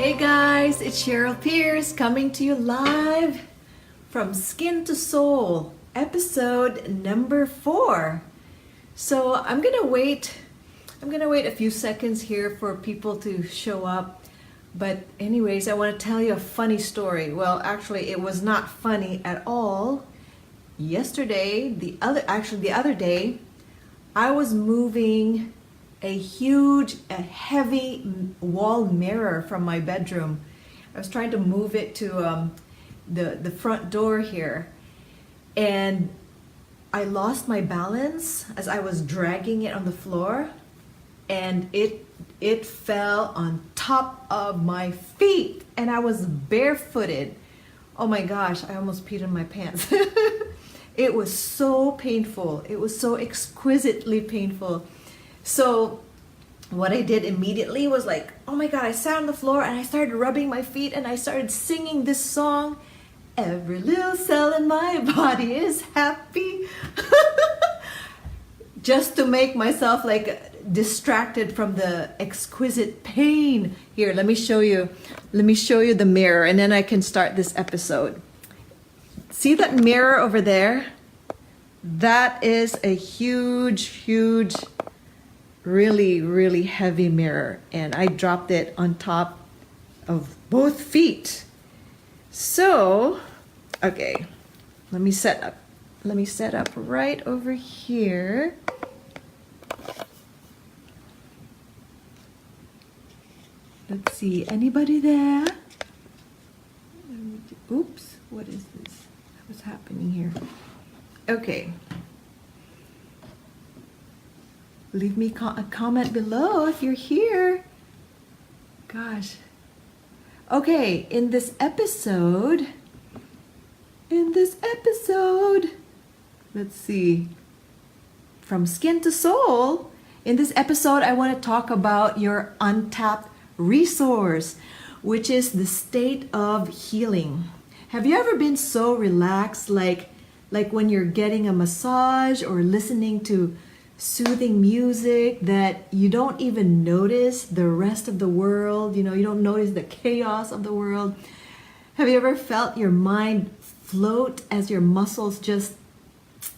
Hey guys, it's Cheryl Piernce coming to you live from Skin to Soul, episode number 4. So I'm gonna wait a few seconds here for people to show up. But anyways, I want to tell you a funny story. Well, actually, it was not funny at all. Yesterday, the other day, I was moving a heavy wall mirror from my bedroom. I was trying to move it to the front door here, and I lost my balance as I was dragging it on the floor, and it fell on top of my feet, and I was barefooted. Oh my gosh, I almost peed in my pants. It was so painful. It was so exquisitely painful. So what I did immediately was like, oh my God, I sat on the floor and I started rubbing my feet and I started singing this song. Every little cell in my body is happy. Just to make myself like distracted from the exquisite pain. Here, let me show you the mirror, and then I can start this episode. See that mirror over there? That is a huge, really heavy mirror, and I dropped it on top of both feet. So, okay, let me set up right over here. Let's see, anybody there? Oops, what is this? What's happening here? Okay. Leave me a comment below if you're here. Gosh. Okay, in this episode, let's see, from Skin to Soul, in this episode, I want to talk about your untapped resource, which is the state of healing. Have you ever been so relaxed, like when you're getting a massage or listening to soothing music, that you don't even notice the rest of the world? You don't notice the chaos of the world. Have you ever felt your mind float as your muscles just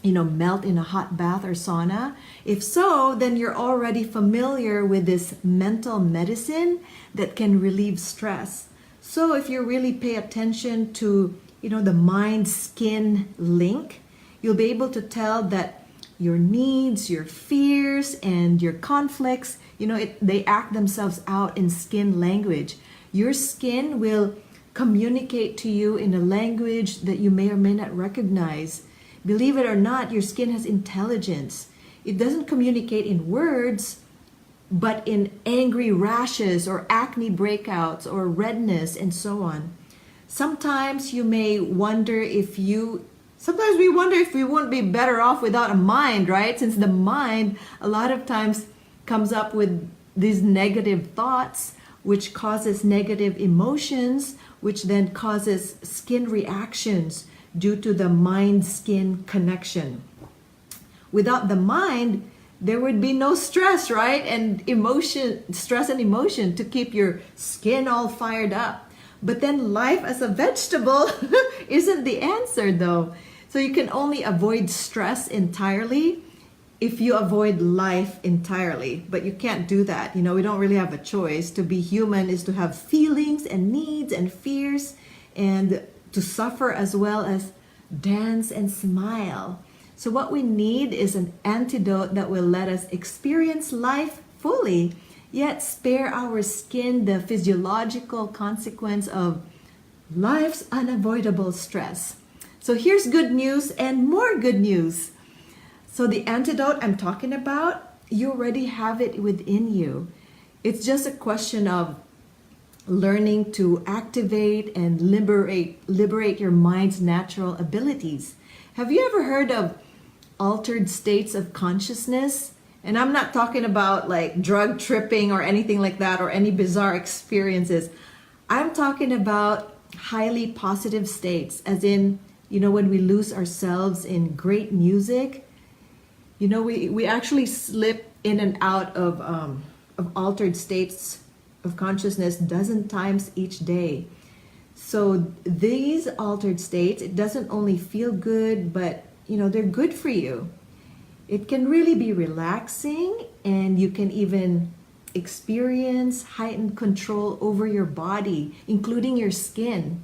melt in a hot bath or sauna? If so, then you're already familiar with this mental medicine that can relieve stress. So if you really pay attention to the mind-skin link, you'll be able to tell that your needs, your fears, and your conflicts, they act themselves out in skin language. Your skin will communicate to you in a language that you may or may not recognize. Believe it or not, your skin has intelligence. It doesn't communicate in words, but in angry rashes or acne breakouts or redness and so on. Sometimes we wonder if we wouldn't be better off without a mind, right? Since the mind a lot of times comes up with these negative thoughts, which causes negative emotions, which then causes skin reactions due to the mind-skin connection. Without the mind, there would be no stress, right? And stress and emotion to keep your skin all fired up. But then life as a vegetable isn't the answer though. So you can only avoid stress entirely if you avoid life entirely. But you can't do that. We don't really have a choice. To be human is to have feelings and needs and fears, and to suffer as well as dance and smile. So what we need is an antidote that will let us experience life fully, yet spare our skin the physiological consequence of life's unavoidable stress. So here's good news and more good news. So the antidote I'm talking about, you already have it within you. It's just a question of learning to activate and liberate your mind's natural abilities. Have you ever heard of altered states of consciousness? And I'm not talking about like drug tripping or anything like that, or any bizarre experiences. I'm talking about highly positive states, as in, when we lose ourselves in great music, we actually slip in and out of altered states of consciousness dozen times each day. So these altered states, it doesn't only feel good, but they're good for you. It can really be relaxing, and you can even experience heightened control over your body, including your skin.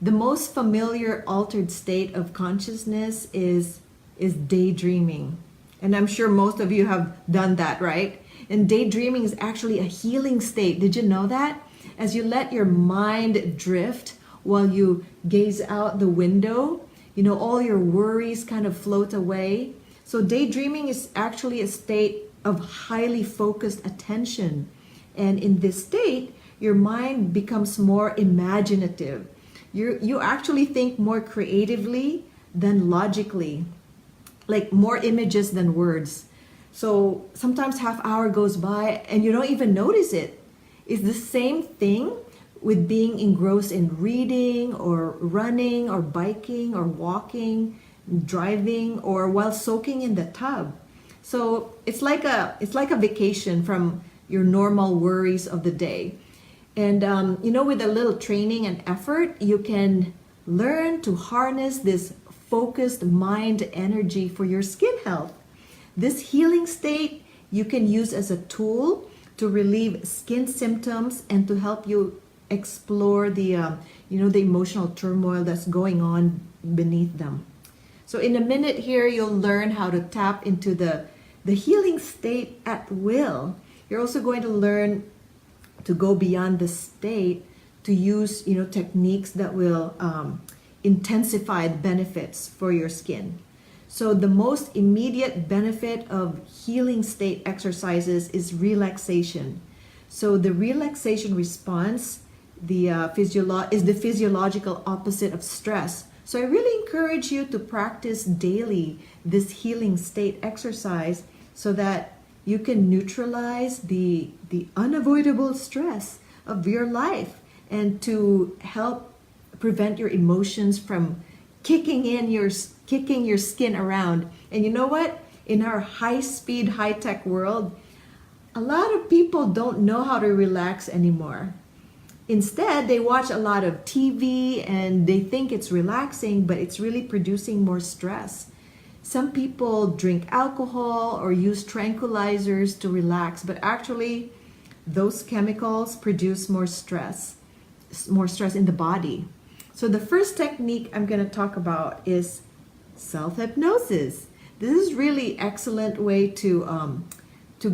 The most familiar altered state of consciousness is daydreaming. And I'm sure most of you have done that, right? And daydreaming is actually a healing state. Did you know that? As you let your mind drift while you gaze out the window, all your worries kind of float away. So daydreaming is actually a state of highly focused attention. And in this state, your mind becomes more imaginative. You actually think more creatively than logically, like more images than words. So sometimes half hour goes by and you don't even notice it. It's the same thing with being engrossed in reading or running or biking or walking, driving, or while soaking in the tub. So it's like a vacation from your normal worries of the day. And with a little training and effort, you can learn to harness this focused mind energy for your skin health. This healing state you can use as a tool to relieve skin symptoms and to help you explore the emotional turmoil that's going on beneath them. So in a minute here, you'll learn how to tap into the healing state at will. You're also going to learn to go beyond the state, to use techniques that will intensify the benefits for your skin. So the most immediate benefit of healing state exercises is relaxation. So the relaxation response is the physiological opposite of stress. So I really encourage you to practice daily this healing state exercise so that you can neutralize the unavoidable stress of your life and to help prevent your emotions from kicking your skin around. And you know what? In our high-speed, high-tech world, a lot of people don't know how to relax anymore. Instead, they watch a lot of TV and they think it's relaxing, but it's really producing more stress. Some people drink alcohol or use tranquilizers to relax, but actually those chemicals produce more stress in the body. So the first technique I'm going to talk about is self-hypnosis. This is really excellent way to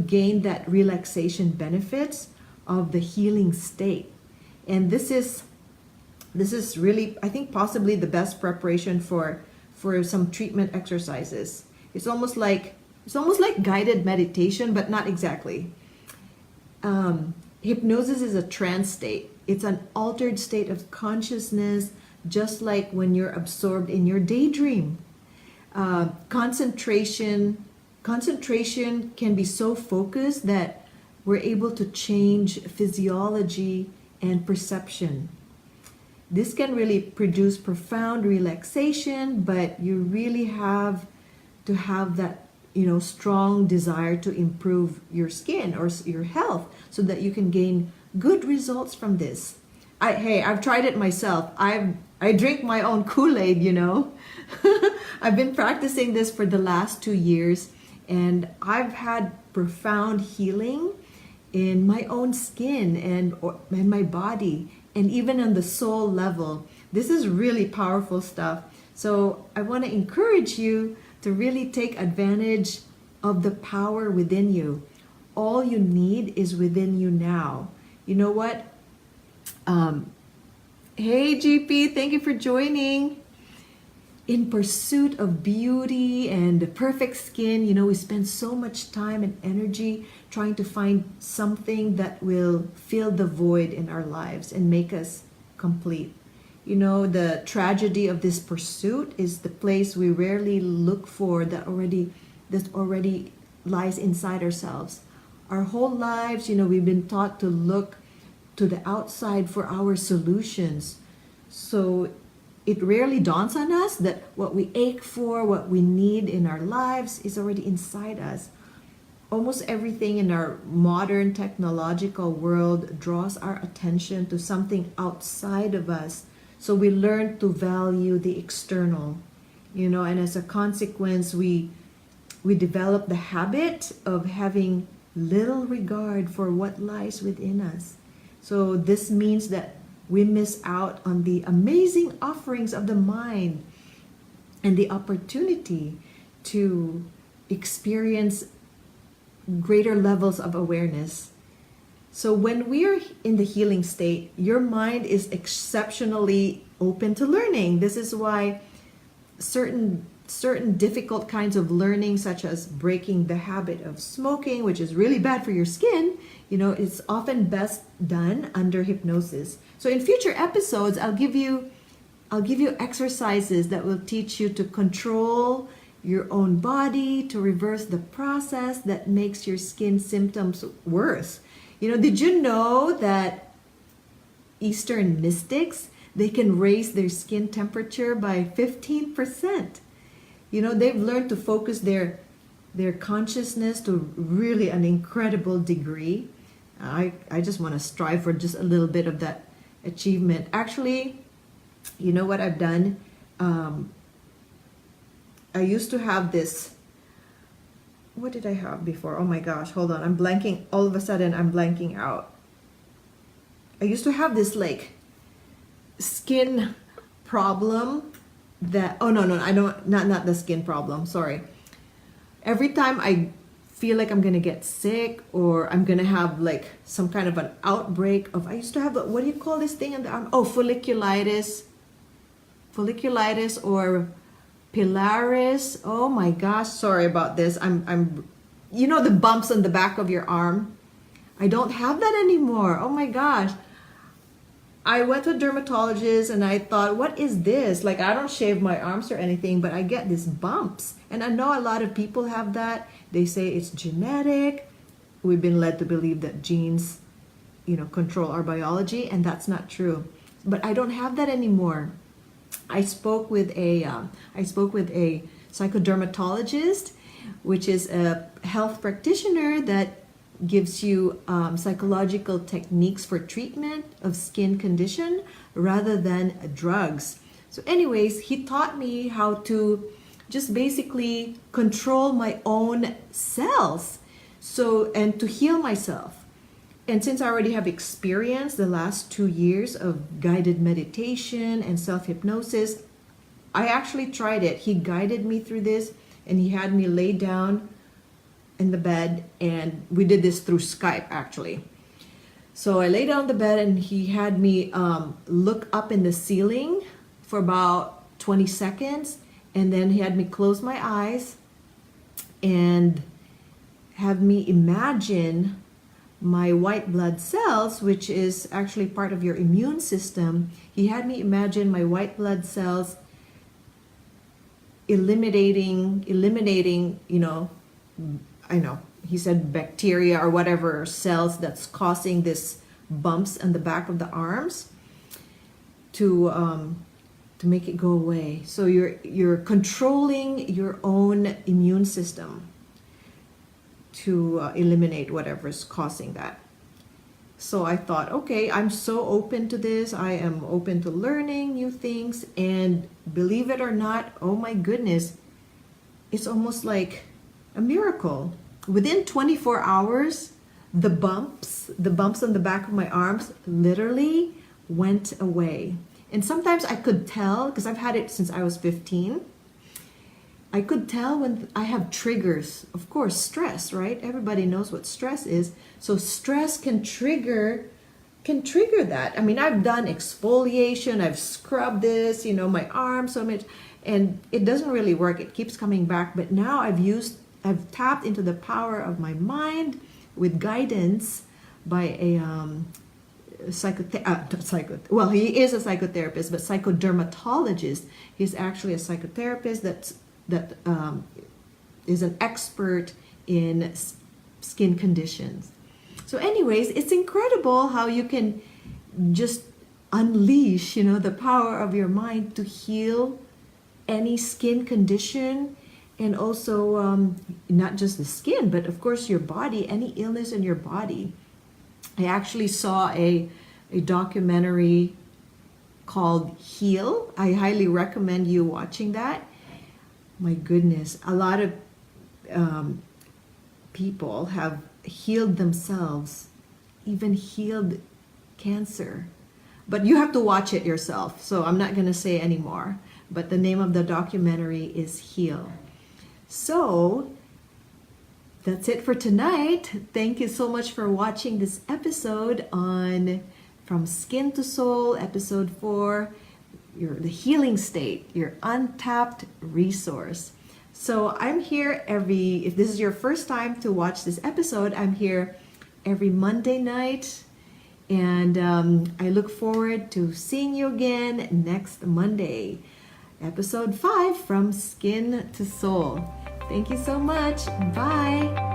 gain that relaxation benefits of the healing state. And this is really, I think, possibly the best preparation for some treatment exercises. It's almost like guided meditation, but not exactly. Hypnosis is a trance state. It's an altered state of consciousness, just like when you're absorbed in your daydream. Concentration can be so focused that we're able to change physiology and perception. This can really produce profound relaxation, but you really have to have that strong desire to improve your skin or your health so that you can gain good results from this. I've tried it myself. I drink my own Kool-Aid, I've been practicing this for the last 2 years, and I've had profound healing in my own skin and my body, and even on the soul level. This is really powerful stuff. So I want to encourage you to really take advantage of the power within you. All you need is within you now. You know what? Hey GP, thank you for joining. In pursuit of beauty and the perfect skin, we spend so much time and energy trying to find something that will fill the void in our lives and make us complete. The tragedy of this pursuit is the place we rarely look for that already lies inside ourselves. Our whole lives, we've been taught to look to the outside for our solutions. So it rarely dawns on us that what we ache for, what we need in our lives is already inside us. almost everything in our modern technological world draws our attention to something outside of us. So we learn to value the external, and as a consequence, we develop the habit of having little regard for what lies within us. So this means that we miss out on the amazing offerings of the mind and the opportunity to experience greater levels of awareness. So when we're in the healing state, your mind is exceptionally open to learning. This is why certain difficult kinds of learning, such as breaking the habit of smoking, which is really bad for your skin, it's often best done under hypnosis. So in future episodes, I'll give you exercises that will teach you to control your own body, to reverse the process that makes your skin symptoms worse. Did you know that Eastern mystics, they can raise their skin temperature by 15%? They've learned to focus their consciousness to really an incredible degree. I just want to strive for just a little bit of that achievement. Actually, you know what I've done? I used to have this. What did I have before? Oh my gosh, hold on. I'm blanking. All of a sudden, I'm blanking out. I used to have this skin problem that, oh no, I don't, not the skin problem, sorry. Every time I feel like I'm gonna get sick or I'm gonna have some kind of an outbreak of, I used to have, what do you call this thing in the arm? Oh, folliculitis or pilaris. Oh my gosh, sorry about this. I'm the bumps on the back of your arm. I don't have that anymore. Oh my gosh. I went to a dermatologist and I thought, what is this? I don't shave my arms or anything, but I get these bumps. And I know a lot of people have that. They say it's genetic. We've been led to believe that genes, control our biology, and that's not true. But I don't have that anymore. I spoke with a psychodermatologist, which is a health practitioner that gives you psychological techniques for treatment of skin condition rather than drugs. So anyways, he taught me how to just basically control my own cells, and to heal myself. And since I already have experienced the last 2 years of guided meditation and self-hypnosis, I actually tried it. He guided me through this and he had me lay down in the bed, and we did this through Skype actually. So I lay down on the bed and he had me look up in the ceiling for about 20 seconds, and then he had me close my eyes and have me imagine my white blood cells, which is actually part of your immune system. He had me imagine my white blood cells eliminating, I know, he said bacteria or whatever cells that's causing this bumps on the back of the arms to make it go away. So you're controlling your own immune system to eliminate whatever's causing that. So I thought, okay, I'm so open to this. I am open to learning new things, and believe it or not, oh my goodness, it's almost like a miracle. Within 24 hours, the bumps on the back of my arms literally went away. And sometimes I could tell, because I've had it since I was 15, I could tell when I have triggers. Of course, stress, right? Everybody knows what stress is. So stress can trigger that. I mean, I've done exfoliation, I've scrubbed this, my arm so much, and it doesn't really work. It keeps coming back. But now I've tapped into the power of my mind with guidance by a he is a psychotherapist, but psychodermatologist. He's actually a psychotherapist that is an expert in skin conditions. So anyways, it's incredible how you can just unleash, the power of your mind to heal any skin condition and also not just the skin, but of course your body, any illness in your body. I actually saw a documentary called Heal. I highly recommend you watching that. My goodness, a lot of people have healed themselves, even healed cancer. But you have to watch it yourself, so I'm not going to say anymore. But the name of the documentary is Heal. So that's it for tonight. Thank you so much for watching this episode on From Skin to Soul, episode 4, the healing state, your untapped resource. So I'm here if this is your first time to watch this episode, I'm here every Monday night. And I look forward to seeing you again next Monday. Episode 5, From Skin to Soul. Thank you so much. Bye.